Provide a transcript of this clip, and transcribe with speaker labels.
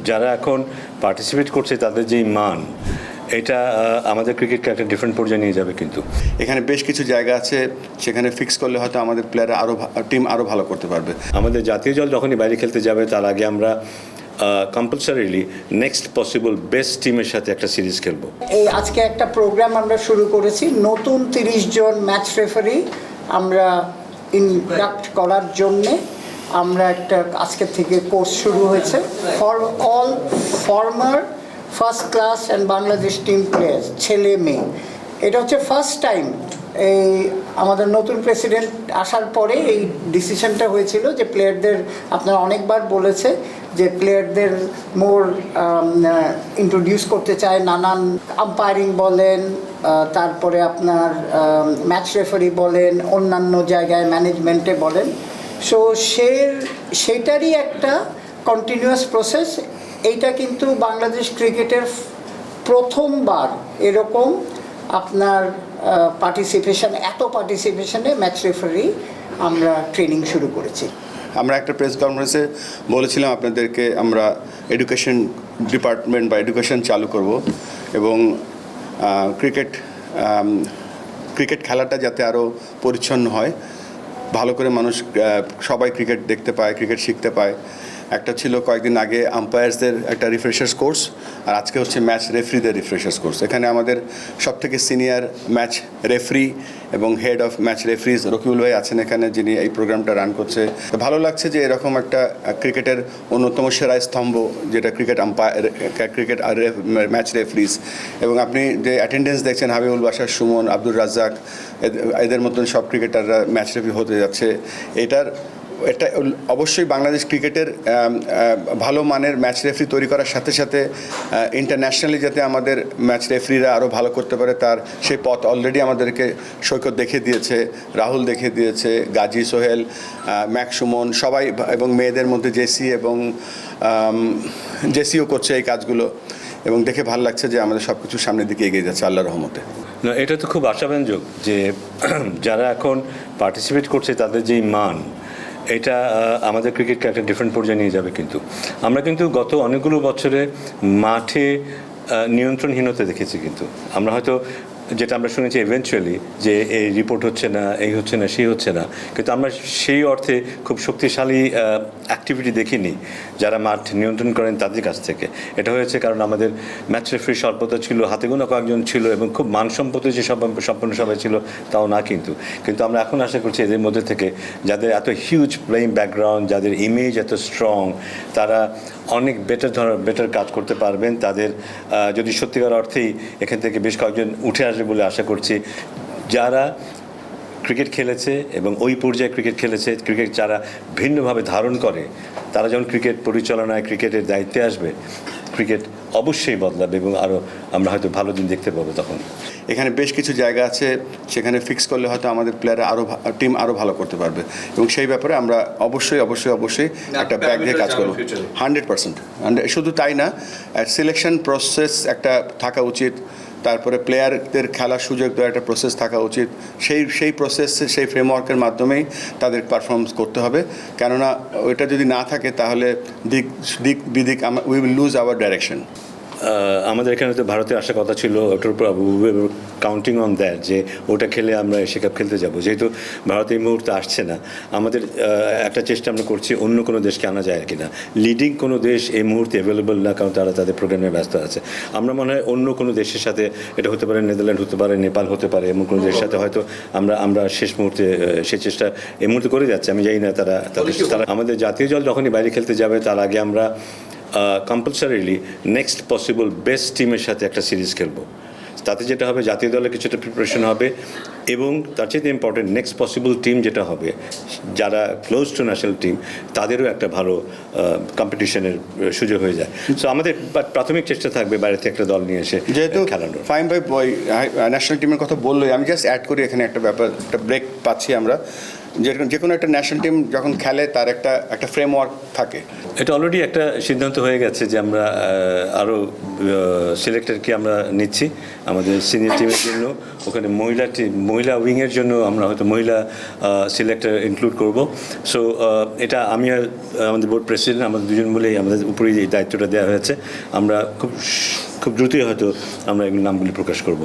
Speaker 1: যারা এখন পার্টিসিপেট করছে তাদের যেই মান, এটা আমাদের ক্রিকেটকে একটা ডিফারেন্ট পর্যায়ে নিয়ে যাবে। কিন্তু
Speaker 2: এখানে বেশ কিছু জায়গা আছে, সেখানে ফিক্স করলে হয়তো আমাদের প্লেয়াররা টিম আরও ভালো করতে পারবে।
Speaker 1: আমাদের জাতীয় দল যখনই বাইরে খেলতে যাবে তার আগে আমরা কম্পালসারিলি নেক্সট পসিবল বেস্ট টিমের সাথে একটা সিরিজ খেলবো।
Speaker 3: এই আজকে একটা প্রোগ্রাম আমরা শুরু করেছি, নতুন 30 জন ম্যাচ রেফারি আমরা ইনডাক্ট করার জন্যে আমরা একটা আজকে থেকে কোর্স শুরু হয়েছে for all former first class and Bangladesh team players, ছেলে মেয়ে। এটা হচ্ছে ফার্স্ট টাইম এই আমাদের নতুন প্রেসিডেন্ট আসার পরে এই ডিসিশনটা হয়েছিল যে প্লেয়ারদের, আপনারা অনেকবার বলেছে যে প্লেয়ারদের মোর ইন্ট্রোডিউস করতে চায়, নানান আম্পায়ারিং বলেন, তারপরে আপনার ম্যাচ রেফারি বলেন, অন্যান্য জায়গায় ম্যানেজমেন্টে বলেন। সো সেটারই একটা কন্টিনিউয়াস প্রসেস। এইটা কিন্তু বাংলাদেশ ক্রিকেটের প্রথমবার এরকম আপনার এত পার্টিসিপেশনে ম্যাচ রেফারি আমরা ট্রেনিং শুরু করেছি।
Speaker 2: আমরা একটা প্রেস কনফারেন্সে বলেছিলাম আপনাদেরকে আমরা এডুকেশন ডিপার্টমেন্ট বা এডুকেশন চালু করব এবং ক্রিকেট খেলাটা যাতে আরও পরিচ্ছন্ন হয়, ভালো করে মানুষ সবাই ক্রিকেট দেখতে পায়, ক্রিকেট শিখতে পায়। একটা ছিল কয়েকদিন আগে আম্পায়ার্সদের একটা রিফ্রেশার্স কোর্স, আর আজকে হচ্ছে ম্যাচ রেফারিদের রিফ্রেশার্স কোর্স। এখানে আমাদের সবথেকে সিনিয়র ম্যাচ রেফারি এবং head of match referee's Rakibul ভাই আছেন এখানে, যিনি এই প্রোগ্রামটা রান করছে। ভালো লাগছে যে এরকম একটা ক্রিকেটের অন্যতম সেরা স্তম্ভ যেটা ক্রিকেট ম্যাচ রেফারিজ, এবং আপনি যে অ্যাটেন্ডেন্স দেখছেন হাবিবুল বাশার, সুমন, আব্দুর রাজ্জাক, এদের মতন সব ক্রিকেটাররা ম্যাচ রেফারি হতে যাচ্ছে। এটা অবশ্যই বাংলাদেশ ক্রিকেটের ভালো মানের ম্যাচ রেফারি তৈরি করার সাথে সাথে ইন্টারন্যাশনালি যাতে আমাদের ম্যাচ রেফারিরা আরও ভালো করতে পারে তার সেই পথ অলরেডি আমাদেরকে সৈকত দেখিয়ে দিয়েছে, রাহুল দেখিয়ে দিয়েছে, গাজী, সোহেল, ম্যাক, সুমন সবাই, এবং মেয়েদের মধ্যে জেসিও করছে এই কাজগুলো, এবং দেখে ভালো লাগছে যে আমাদের সব কিছু সামনের দিকে এগিয়ে যাচ্ছে আল্লাহর রহমতে।
Speaker 1: না, এটা তো খুব আশাব্যঞ্জক যে যারা এখন পার্টিসিপেট করছে তাদের যেই মান, এটা আমাদের ক্রিকেটকে একটা ডিফারেন্ট পর্যায়ে নিয়ে যাবে। কিন্তু আমরা কিন্তু গত অনেকগুলো বছরে মাঠে নিয়ন্ত্রণহীনতা দেখেছি। কিন্তু আমরা হয়তো যেটা আমরা শুনেছি ইভেনচুয়ালি যে এই রিপোর্ট হচ্ছে না, এই হচ্ছে না, সেই হচ্ছে না, কিন্তু আমরা সেই অর্থে খুব শক্তিশালী অ্যাক্টিভিটি দেখিনি যারা মাঠ নিয়ন্ত্রণ করেন তাদের কাছ থেকে। এটা হয়েছে কারণ আমাদের ম্যাচ রেফারি স্বল্পতা ছিল, হাতে গোনা কয়েকজন ছিল, এবং খুব মানসম্পন্ন যে সম্পন্ন সবাই ছিল তাও না। কিন্তু আমরা এখন আশা করছি এদের মধ্যে থেকে যাদের এত হিউজ প্লেইং ব্যাকগ্রাউন্ড, যাদের ইমেজ এত স্ট্রং, তারা অনেক বেটার কাজ করতে পারবেন। তাদের যদি সত্যিকার অর্থেই এখান থেকে বেশ কয়েকজন উঠে আসবে বলে আশা করছি, যারা ক্রিকেট খেলেছে এবং ওই পর্যায়ে ক্রিকেট খেলেছে, ক্রিকেট যারা ভিন্নভাবে ধারণ করে, তারা যখন ক্রিকেট পরিচালনায় ক্রিকেটের দায়িত্বে আসবে, ক্রিকেট অবশ্যই বদলাবে এবং আরও আমরা হয়তো ভালো দিন দেখতে পাবো তখন।
Speaker 2: এখানে বেশ কিছু জায়গা আছে, সেখানে ফিক্স করলে হয়তো আমাদের প্লেয়াররা টিম আরও ভালো করতে পারবে, এবং সেই ব্যাপারে আমরা অবশ্যই একটা ব্যাগ দিয়ে কাজ করবো 100%। শুধু তাই না, সিলেকশন প্রসেস একটা থাকা উচিত, তারপরে প্লেয়ারদের খেলার সুযোগ দেওয়ার একটা প্রসেস থাকা উচিত। সেই প্রসেস, সেই ফ্রেমওয়ার্কের মাধ্যমেই তাদের পারফরমেন্স করতে হবে, কেননা ওইটা যদি না থাকে তাহলে বিদিক we will lose our direction.
Speaker 1: আমাদের এখানে তো ভারতের আসার কথা ছিল, ওটার উপর কাউন্টিং অন দ্যাট যে ওটা খেলে আমরা এশিয়া কাপ খেলতে যাব। যেহেতু ভারত এই মুহূর্তে আসছে না, আমাদের একটা চেষ্টা আমরা করছি অন্য কোনো দেশকে আনা যায় কিনা। লিডিং কোনো দেশ এই মুহূর্তে অ্যাভেলেবল না, কারণ তারা তাদের প্রোগ্রামে ব্যস্ত আছে। আমরা মনে হয় অন্য কোনো দেশের সাথে, এটা হতে পারে নেদারল্যান্ড, হতে পারে নেপাল, হতে পারে এমন কোনো দেশের সাথে হয়তো আমরা শেষ মুহূর্তে সেই চেষ্টা এই মুহূর্তে করে যাচ্ছে। আমি জানি না তারা আমাদের জাতীয় দল যখনই বাইরে খেলতে যাবে তার আগে আমরা কম্পালসারিলি নেক্সট পসিবল বেস্ট টিমের সাথে একটা সিরিজ খেলবো। তাতে যেটা হবে, জাতীয় দলে কিছুটা প্রিপারেশন হবে, এবং তার চেয়ে ইম্পর্টেন্ট নেক্সট পসিবল টিম যেটা হবে, যারা ক্লোজ টু ন্যাশনাল টিম, তাদেরও একটা ভালো কম্পিটিশনের সুযোগ হয়ে যায়। সো আমাদের প্রাথমিক চেষ্টা থাকবে বাইরে থেকে একটা দল নিয়ে এসে
Speaker 2: যেহেতু
Speaker 1: খেলানোর।
Speaker 2: ফাইম ভাই ন্যাশনাল টিমের কথা বললোই, আমি জাস্ট অ্যাড করি এখানে একটা ব্যাপার, একটা ব্রেক পাচ্ছি আমরা। যে কোনো একটা ন্যাশনাল টিম যখন খেলে তার একটা ফ্রেমওয়ার্ক থাকে।
Speaker 1: এটা অলরেডি একটা সিদ্ধান্ত হয়ে গেছে যে আমরা আরও সিলেক্টরকে আমরা নিচ্ছি আমাদের সিনিয়র টিমের জন্য। ওখানে মহিলা উইংয়ের জন্য আমরা হয়তো মহিলা সিলেক্টর ইনক্লুড করব। সো এটা আমি আর আমাদের বোর্ড প্রেসিডেন্ট আমাদের দুজন মিলেই আমাদের উপরেই এই দায়িত্বটা দেওয়া হয়েছে। আমরা খুব দ্রুতই হয়তো আমরা এগুলো নামগুলি প্রকাশ করব।